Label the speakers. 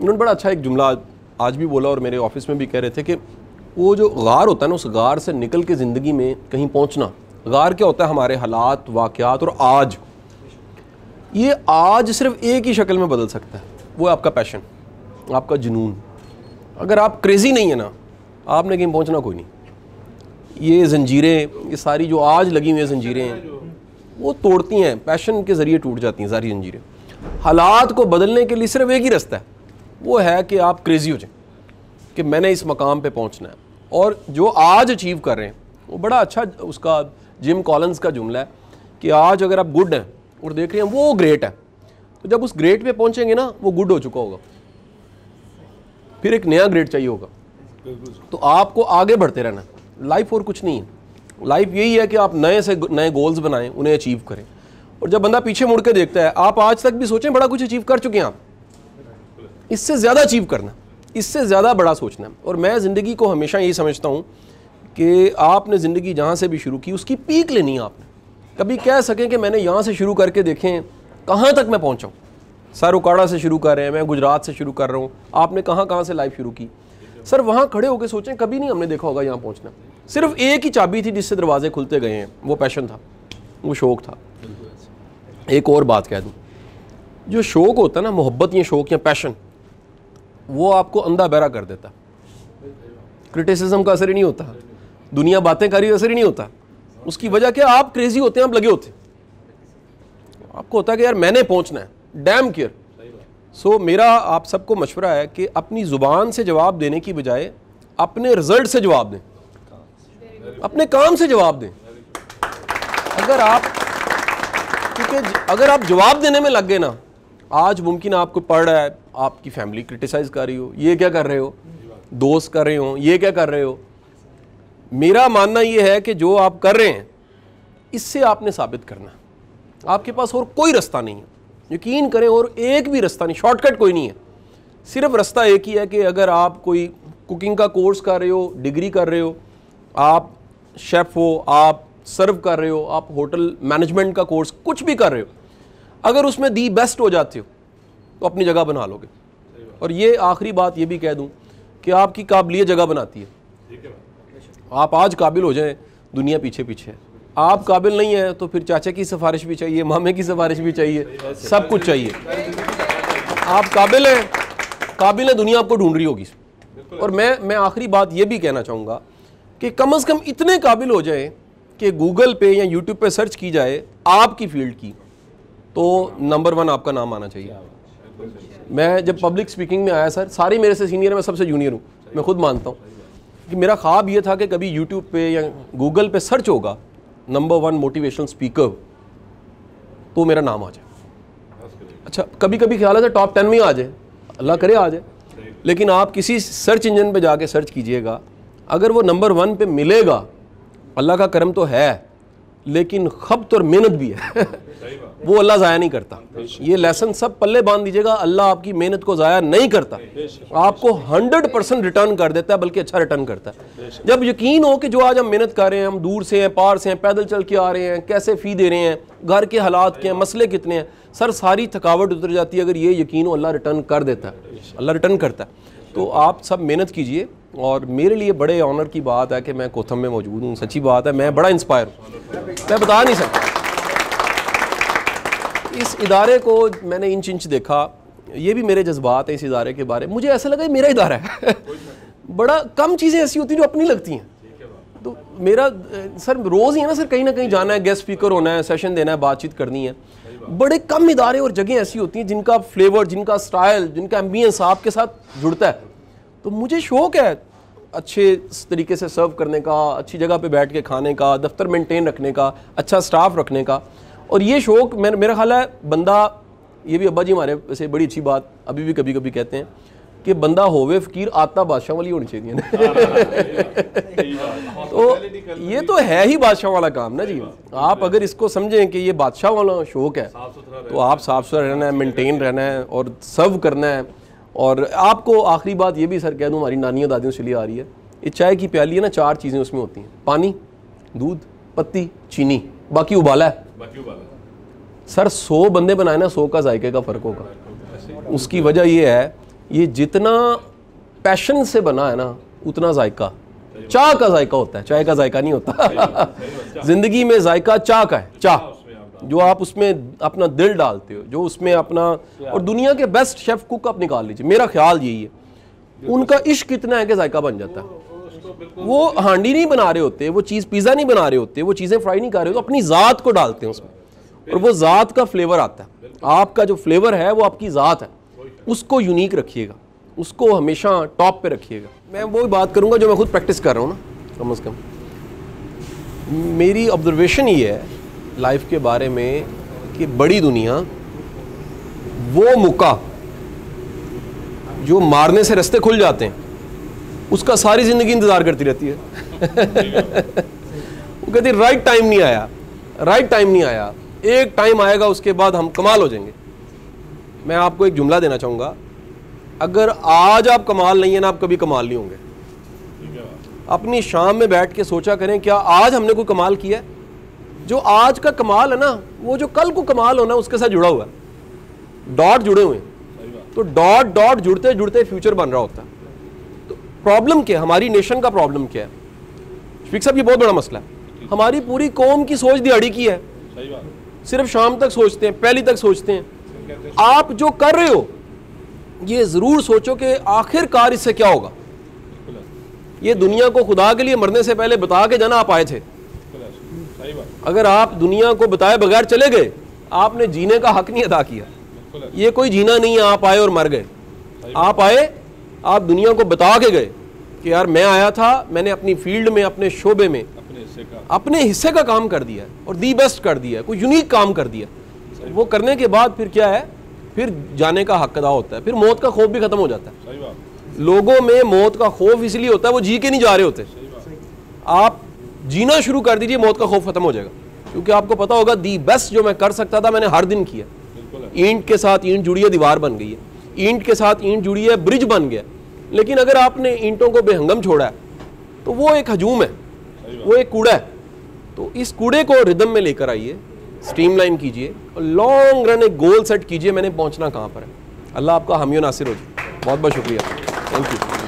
Speaker 1: उन्होंने बड़ा अच्छा एक जुमला आज भी बोला और मेरे ऑफिस में भी कह रहे थे कि वो जो गार होता है ना, उस गार से निकल के ज़िंदगी में कहीं पहुंचना। गार क्या होता है? हमारे हालात, वाक़यात और आज। ये आज सिर्फ एक ही शक्ल में बदल सकता है, वो है आपका पैशन, आपका जुनून। अगर आप क्रेज़ी नहीं है ना, आपने कहीं पहुंचना कोई नहीं। ये जंजीरें, ये सारी जो आज लगी हुई जंजीरें हैं, वो तोड़ती हैं, पैशन के ज़रिए टूट जाती हैं सारी जंजीरें। हालात को बदलने के लिए सिर्फ एक ही रास्ता है, वो है कि आप क्रेज़ी हो जाएं कि मैंने इस मकाम पे पहुंचना है। और जो आज अचीव कर रहे हैं वो बड़ा अच्छा, उसका जिम कॉलिंस का जुमला है कि आज अगर आप गुड हैं और देख रहे हैं वो ग्रेट है, तो जब उस ग्रेट पे पहुंचेंगे ना, वो गुड हो चुका होगा, फिर एक नया ग्रेट चाहिए होगा। तो आपको आगे बढ़ते रहना है। लाइफ और कुछ नहीं है, लाइफ यही है कि आप नए से नए गोल्स बनाएं, उन्हें अचीव करें। और जब बंदा पीछे मुड़ के देखता है, आप आज तक भी सोचें बड़ा कुछ अचीव कर चुके हैं आप, इससे ज़्यादा अचीव करना, इससे ज़्यादा बड़ा सोचना है। और मैं ज़िंदगी को हमेशा यही समझता हूँ कि आपने ज़िंदगी जहाँ से भी शुरू की उसकी पीक लेनी है आपने। कभी कह सकें कि मैंने यहाँ से शुरू करके देखें कहाँ तक मैं पहुँचा हूँ। सर उकाड़ा से शुरू कर रहे हैं, मैं गुजरात से शुरू कर रहा हूँ, आपने कहाँ कहाँ से लाइफ शुरू की। सर वहाँ खड़े होकर सोचें, कभी नहीं हमने देखा होगा यहाँ पहुँचना। सिर्फ एक ही चाबी थी जिससे दरवाजे खुलते गए हैं, वो पैशन था, वो शौक़ था। एक और बात कह दूँ, जो शौक़ होता है ना, मोहब्बत या शौक़ या पैशन, वो आपको अंधा बहरा कर देता। क्रिटिसिज्म का असर ही नहीं होता, दुनिया बातें कर रही असर ही नहीं होता। उसकी वजह क्या? आप क्रेजी होते हैं, आप लगे होते, आपको होता है कि यार मैंने पहुंचना है, डैम केयर। सो मेरा आप सबको मशवरा है कि अपनी ज़ुबान से जवाब देने की बजाय अपने रिजल्ट से जवाब दें, अपने काम से जवाब दें। क्योंकि अगर आप जवाब देने में लग गए ना, आज मुमकिन आपको पढ़ रहा है, आपकी फैमिली क्रिटिसाइज कर रही हो, ये क्या कर रहे हो, दोस्त कर रहे हो, ये क्या कर रहे हो। मेरा मानना ये है कि जो आप कर रहे हैं इससे आपने साबित करना, आपके पास और कोई रास्ता नहीं है। यकीन करें, और एक भी रास्ता नहीं, शॉर्टकट कोई नहीं है। सिर्फ रास्ता एक ही है कि अगर आप कोई कुकिंग का कोर्स कर रहे हो, डिग्री कर रहे हो, आप शेफ़ हो, आप सर्व कर रहे हो, आप होटल मैनेजमेंट का कोर्स कुछ भी कर रहे हो, अगर उसमें दी बेस्ट हो जाते हो तो अपनी जगह बना लोगे। और ये आखिरी बात ये भी कह दूं कि आपकी काबिलियत जगह बनाती है। आप आज काबिल हो जाएं, दुनिया पीछे पीछे है। आप काबिल नहीं है तो फिर चाचा की सिफारिश भी चाहिए, मामे की सिफारिश भी चाहिए, सब कुछ चाहिए। आप काबिल हैं, दुनिया आपको ढूंढ रही होगी। और मैं आखिरी बात ये भी कहना चाहूँगा कि कम से कम इतने काबिल हो जाए कि गूगल पे या यूट्यूब पे सर्च की जाए आपकी फील्ड की, तो नंबर 1 आपका नाम आना चाहिए। मैं जब पब्लिक स्पीकिंग में आया, सर सारे मेरे से सीनियर है, मैं सबसे जूनियर हूँ, मैं खुद मानता हूँ कि मेरा ख्वाब ये था कि कभी यूट्यूब पे या गूगल पे सर्च होगा नंबर 1 मोटिवेशनल स्पीकर, तो मेरा नाम आ जाए। अच्छा, कभी कभी ख्याल है टॉप 10 में आ जाए, अल्लाह करे आ जाए। लेकिन आप किसी सर्च इंजन पे जाके सर्च कीजिएगा, अगर वो नंबर 1 पे मिलेगा, अल्लाह का करम तो है, लेकिन खब्त और मेहनत भी है वो अल्लाह ज़ाया नहीं करता। ये लेसन सब पल्ले बांध दीजिएगा, अल्लाह आपकी मेहनत को ज़ाया नहीं करता, आपको 100% रिटर्न कर देता है, बल्कि अच्छा रिटर्न करता है। जब यकीन हो कि जो आज हम मेहनत कर रहे हैं, हम दूर से हैं, पार से हैं, पैदल चल के आ रहे हैं, कैसे फ़ी दे रहे हैं, घर के हालात क्या हैं, मसले कितने हैं, सर सारी थकावट उतर जाती है। अगर ये यकीन हो, अल्लाह रिटर्न कर देता है, अल्लाह रिटर्न करता है। तो आप सब मेहनत कीजिए। और मेरे लिए बड़े ऑनर की बात है कि मैं कोथम में मौजूद हूँ, सच्ची बात है, मैं बड़ा इंस्पायर हूँ, मैं बता नहीं सकता। इस इदारे को मैंने इंच देखा, ये भी मेरे जज्बात हैं इस इदारे के बारे में। मुझे ऐसा लगा मेरा इदारा है बड़ा कम चीज़ें ऐसी होती हैं जो अपनी लगती हैं। तो मेरा सर रोज़ ही है ना कहीं जाना है, गेस्ट स्पीकर होना है, सेशन देना है, बातचीत करनी है। बड़े कम इदारे और जगह ऐसी होती हैं जिनका फ्लेवर, जिनका स्टाइल, जिनका एम्बियंस आपके साथ जुड़ता है। तो मुझे शौक़ है अच्छे तरीके से सर्व करने का, अच्छी जगह पे बैठ के खाने का, दफ्तर मेंटेन रखने का, अच्छा स्टाफ रखने का। और ये शौक़ मेरा ख्याल है बंदा, ये भी अब्बा जी हमारे वैसे बड़ी अच्छी बात अभी भी कभी कभी कहते हैं कि बंदा होवे फ़कीर, आता बादशाह वाली होनी चाहिए तो ये तो है ही बादशाह वाला काम ना जी। आप अगर इसको समझें कि ये बादशाह वाला शौक़ है, तो आप साफ़ सुथरा रहना है, मेंटेन रहना है और सर्व करना है। और आपको आखिरी बात ये भी सर कह दूँ, हमारी नानियों दादियों से लिए आ रही है, ये चाय की प्याली है ना, 4 चीज़ें उसमें होती हैं, पानी, दूध, पत्ती, चीनी, बाकी उबाला है। सर 100 बंदे बनाए ना, 100 का जायके का फ़र्क होगा। उसकी वजह ये है ये जितना पैशन से बना है ना उतना जायका, चाह का जायका होता है, चाय का जायका नहीं होता। जिंदगी में जायका चाह का है, चाह जो आप उसमें अपना दिल डालते हो, जो उसमें अपना, और दुनिया के बेस्ट शेफ कुक आप निकाल लीजिए, मेरा ख्याल यही है, उनका इश्क इतना है कि जायका बन जाता है। वो हांडी नहीं बना रहे होते, वो चीज़ पिज़्ज़ा नहीं बना रहे होते, वो चीज़ें फ्राई नहीं कर रहे होते, अपनी ज़ात को डालते हैं उसमें और वो ज़ात का फ्लेवर आता है। आपका जो फ्लेवर है वो आपकी ज़ात है, उसको यूनिक रखिएगा, उसको हमेशा टॉप पे रखिएगा। मैं वो बात करूँगा जो मैं खुद प्रैक्टिस कर रहा हूँ ना, कम से कम मेरी ऑब्जर्वेशन ये है लाइफ के बारे में कि बड़ी दुनिया वो मौका जो मारने से रास्ते खुल जाते हैं उसका सारी ज़िंदगी इंतज़ार करती रहती है। वो कहती है राइट टाइम नहीं आया, राइट टाइम नहीं आया, एक टाइम आएगा उसके बाद हम कमाल हो जाएंगे। मैं आपको एक जुमला देना चाहूँगा, अगर आज आप कमाल नहीं है ना, आप कभी कमाल नहीं होंगे। अपनी शाम में बैठ के सोचा करें क्या आज हमने कोई कमाल किया है? जो आज का कमाल है ना वो जो कल को कमाल होना उसके साथ जुड़ा हुआ है, डॉट जुड़े हुए हैं, तो डॉट डॉट जुड़ते जुड़ते फ्यूचर बन रहा होता है। तो प्रॉब्लम क्या है, हमारी नेशन का प्रॉब्लम क्या है शफीक साहब? ये बहुत बड़ा मसला है। हमारी पूरी कौम की सोच दिहाड़ी की है, सिर्फ शाम तक सोचते हैं, पहली तक सोचते हैं। आप जो कर रहे हो ये जरूर सोचो कि आखिरकार इससे क्या होगा। ये दुनिया को खुदा के लिए मरने से पहले बता के जाना आप आए थे। अगर आप दुनिया को बताए बगैर चले गए आपने जीने का हक नहीं अदा किया। ये कोई जीना नहीं है आप आए और मर गए। आप आए, आप दुनिया को बता के गए कि यार मैं आया था, मैंने अपनी फील्ड में, अपने शोबे में अपने हिस्से का काम कर दिया और दी बेस्ट कर दिया, कोई यूनिक काम कर दिया। वो करने के बाद फिर क्या है, फिर जाने का हक अदा होता है, फिर मौत का खौफ भी खत्म हो जाता है। लोगों में मौत का खौफ इसलिए होता है वो जी के नहीं जा रहे होते। आप जीना शुरू कर दीजिए, मौत का खौफ खत्म हो जाएगा, क्योंकि आपको पता होगा दी बेस्ट जो मैं कर सकता था मैंने हर दिन किया। ईंट के साथ ईंट जुड़ी है, दीवार बन गई है, ईंट के साथ ईंट जुड़ी है, ब्रिज बन गया। लेकिन अगर आपने ईंटों को बेहंगम छोड़ा है तो वो एक हजूम है, वो एक कूड़ा है। तो इस कूड़े को रिदम में लेकर आइए, स्ट्रीमलाइन कीजिए और लॉन्ग रन एक गोल सेट कीजिए, मैंने पहुंचना कहाँ पर है। अल्लाह आपका हामी नासिर हो जाए। बहुत बहुत शुक्रिया, थैंक यू।